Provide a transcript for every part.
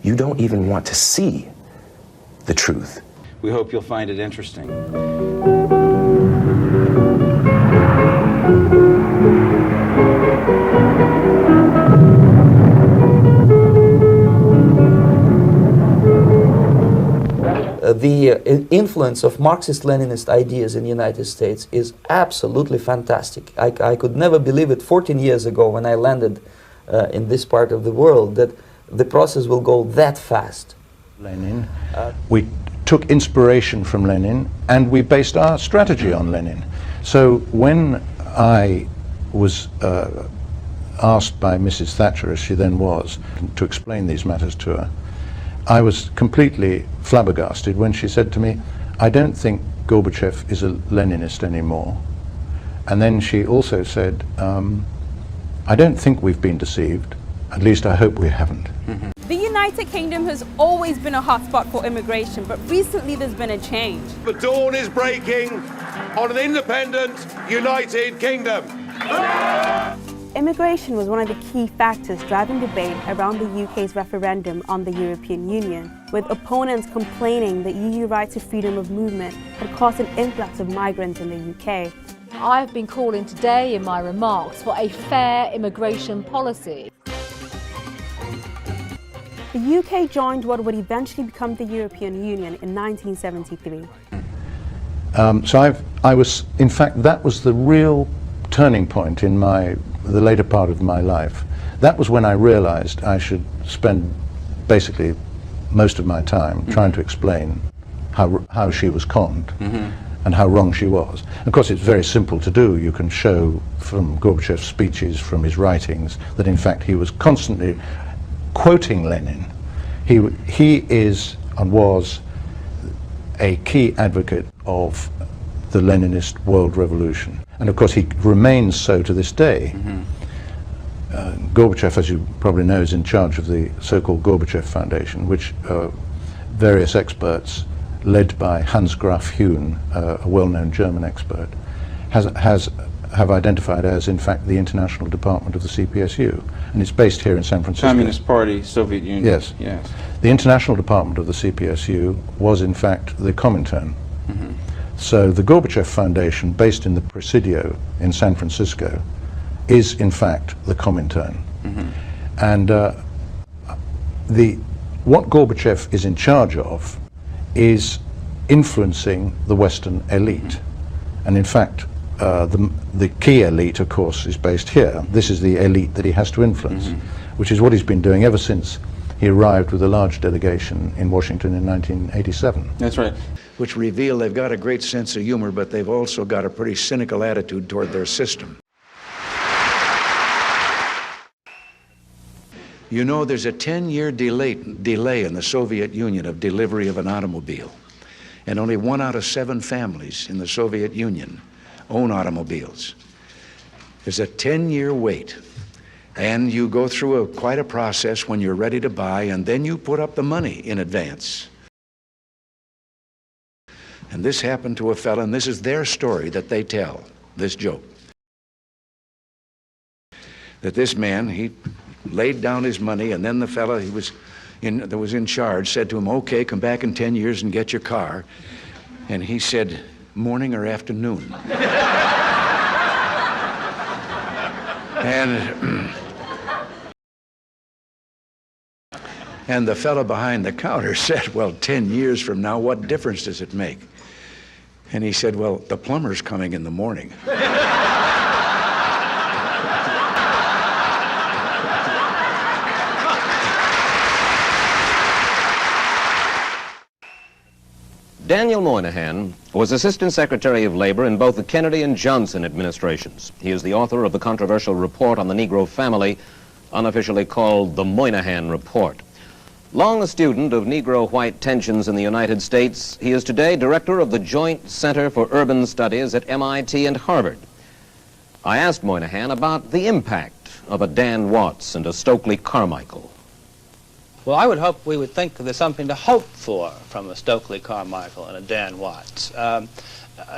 you don't even want to see the truth. We hope you'll find it interesting. The influence of Marxist-Leninist ideas in the United States is absolutely fantastic. I could never believe it 14 years ago when I landed in this part of the world that the process will go that fast. Lenin. We took inspiration from Lenin and we based our strategy on Lenin. So when I was asked by Mrs. Thatcher, as she then was, to explain these matters to her, I was completely flabbergasted when she said to me, I don't think Gorbachev is a Leninist anymore. And then she also said, I don't think we've been deceived. At least I hope we haven't. The United Kingdom has always been a hotspot for immigration, but recently there's been a change. The dawn is breaking on an independent United Kingdom. Immigration was one of the key factors driving debate around the UK's referendum on the European Union, with opponents complaining that EU right to freedom of movement had caused an influx of migrants in the UK. I've been calling today in my remarks for a fair immigration policy. The UK joined what would eventually become the European Union in 1973. In fact, that was the real turning point in the later part of my life. That was when I realized I should spend basically most of my time trying to explain how she was conned and how wrong she was. Of course, it's very simple to do. You can show from Gorbachev's speeches, from his writings, that in fact he was constantly quoting Lenin. He is and was a key advocate of the Leninist world revolution. And of course he remains so to this day. Gorbachev, as you probably know, is in charge of the so-called Gorbachev Foundation, which various experts, led by Hans Graf Hune, a well-known German expert, have identified as, in fact, the international department of the CPSU. And it's based here in San Francisco. Communist Party, Soviet Union. Yes. Yes. The international department of the CPSU was, in fact, the Comintern. So the Gorbachev Foundation, based in the Presidio in San Francisco, is in fact the Comintern. And what Gorbachev is in charge of is influencing the Western elite. And in fact, the key elite, of course, is based here. This is the elite that he has to influence, which is what he's been doing ever since he arrived with a large delegation in Washington in 1987. That's right. Which reveal they've got a great sense of humor, but they've also got a pretty cynical attitude toward their system. You know, there's a 10-year delay in the Soviet Union of delivery of an automobile. And only 1 out of 7 families in the Soviet Union own automobiles. There's a 10-year wait. And you go through quite a process when you're ready to buy, and then you put up the money in advance. And this happened to a fellow, and this is their story that they tell, this joke. That this man, he laid down his money, and then the fellow that was in charge said to him, okay, come back in 10 years and get your car. And he said, morning or afternoon? And the fellow behind the counter said, well, 10 years from now, what difference does it make? And he said, well, the plumber's coming in the morning. Daniel Moynihan was Assistant Secretary of Labor in both the Kennedy and Johnson administrations. He is the author of the controversial report on the Negro family, unofficially called the Moynihan Report. Long a student of Negro-white tensions in the United States, he is today director of the Joint Center for Urban Studies at MIT and Harvard. I asked Moynihan about the impact of a Dan Watts and a Stokely Carmichael. Well, I would hope we would think that there's something to hope for from a Stokely Carmichael and a Dan Watts.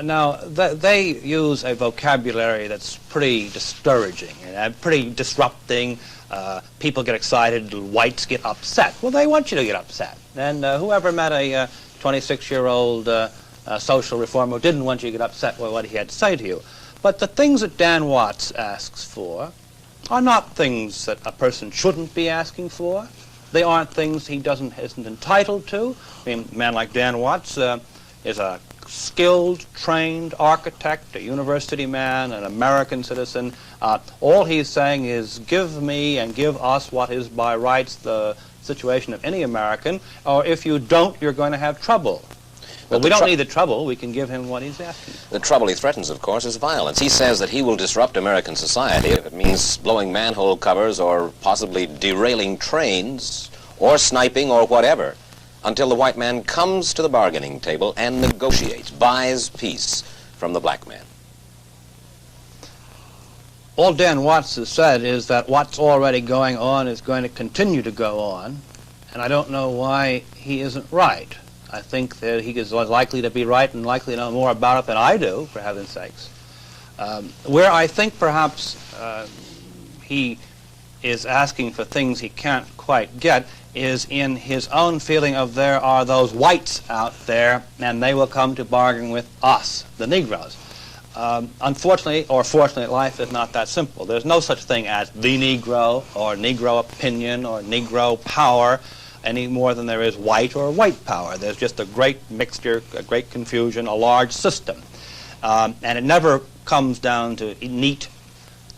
Now, they use a vocabulary that's pretty discouraging and pretty disrupting. People get excited, whites get upset. Well, they want you to get upset. And whoever met a 26-year-old social reformer who didn't want you to get upset with what he had to say to you. But the things that Dan Watts asks for are not things that a person shouldn't be asking for. They aren't things he isn't entitled to. I mean, a man like Dan Watts is a skilled, trained architect, a university man, an American citizen. All he's saying is give me and give us what is by rights the situation of any American, or if you don't, you're going to have trouble. Well, we don't need the trouble. We can give him what he's asking. The trouble he threatens, of course, is violence. He says that he will disrupt American society if it means blowing manhole covers or possibly derailing trains or sniping or whatever, until the white man comes to the bargaining table and negotiates, buys peace from the black man. All Dan Watts has said is that what's already going on is going to continue to go on, and I don't know why he isn't right. I think that he is likely to be right and likely to know more about it than I do, for heaven's sakes. Where I think perhaps he is asking for things he can't quite get is in his own feeling of there are those whites out there and they will come to bargain with us, the Negroes. Unfortunately, or fortunately, life is not that simple. There's no such thing as the Negro or Negro opinion or Negro power any more than there is white or white power. There's just a great mixture, a great confusion, a large system. And it never comes down to neat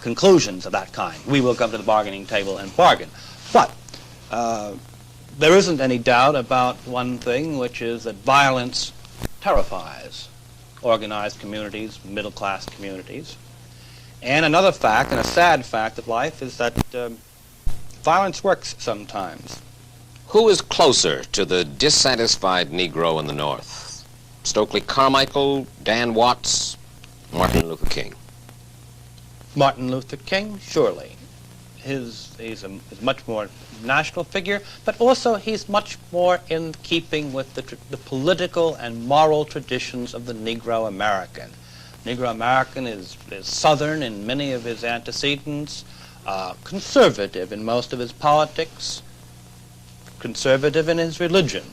conclusions of that kind. We will come to the bargaining table and bargain. But there isn't any doubt about one thing, which is that violence terrifies organized communities, middle-class communities. And another fact, and a sad fact of life, is that violence works sometimes. Who is closer to the dissatisfied Negro in the North? Stokely Carmichael, Dan Watts, Martin Luther King? Martin Luther King, surely. He's a much more national figure, but also he's much more in keeping with the political and moral traditions of the Negro American. Negro American is Southern in many of his antecedents, conservative in most of his politics, conservative in his religion,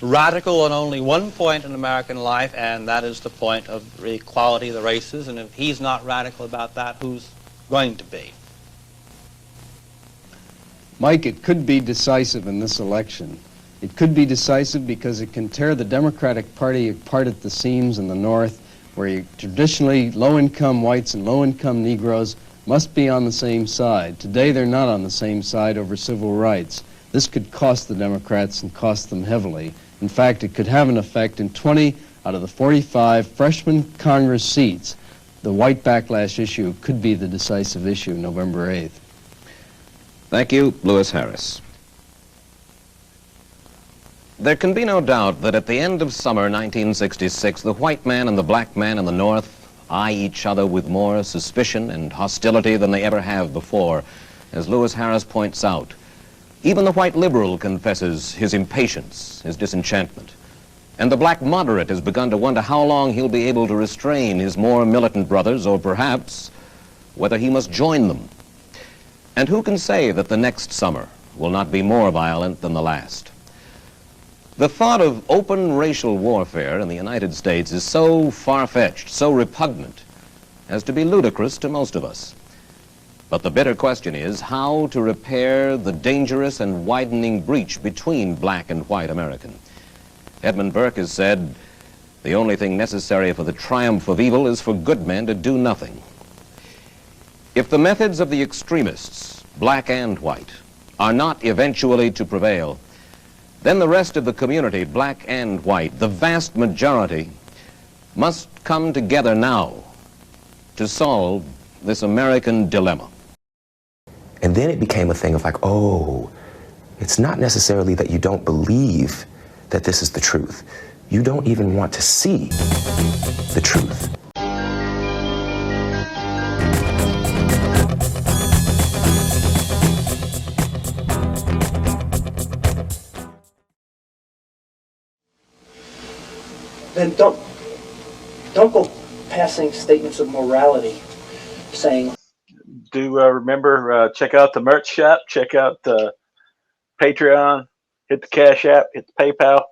radical on only one point in American life, and that is the point of the equality of the races, and if he's not radical about that, who's going to be? Mike, it could be decisive in this election. It could be decisive because it can tear the Democratic Party apart at the seams in the North, where traditionally low-income whites and low-income Negroes must be on the same side. Today they're not on the same side over civil rights. This could cost the Democrats and cost them heavily. In fact, it could have an effect in 20 out of the 45 freshman Congress seats. The white backlash issue could be the decisive issue November 8th. Thank you, Lewis Harris. There can be no doubt that at the end of summer 1966, the white man and the black man in the North eye each other with more suspicion and hostility than they ever have before. As Lewis Harris points out, even the white liberal confesses his impatience, his disenchantment. And the black moderate has begun to wonder how long he'll be able to restrain his more militant brothers, or perhaps whether he must join them. And who can say that the next summer will not be more violent than the last? The thought of open racial warfare in the United States is so far-fetched, so repugnant, as to be ludicrous to most of us. But the bitter question is how to repair the dangerous and widening breach between black and white American. Edmund Burke has said, the only thing necessary for the triumph of evil is for good men to do nothing. If the methods of the extremists, black and white, are not eventually to prevail, then the rest of the community, black and white, the vast majority, must come together now to solve this American dilemma. And then it became a thing of like, oh, it's not necessarily that you don't believe that this is the truth. You don't even want to see the truth. then don't go passing statements of morality saying. Do remember, check out the merch shop, check out the Patreon, hit the Cash App, hit the PayPal.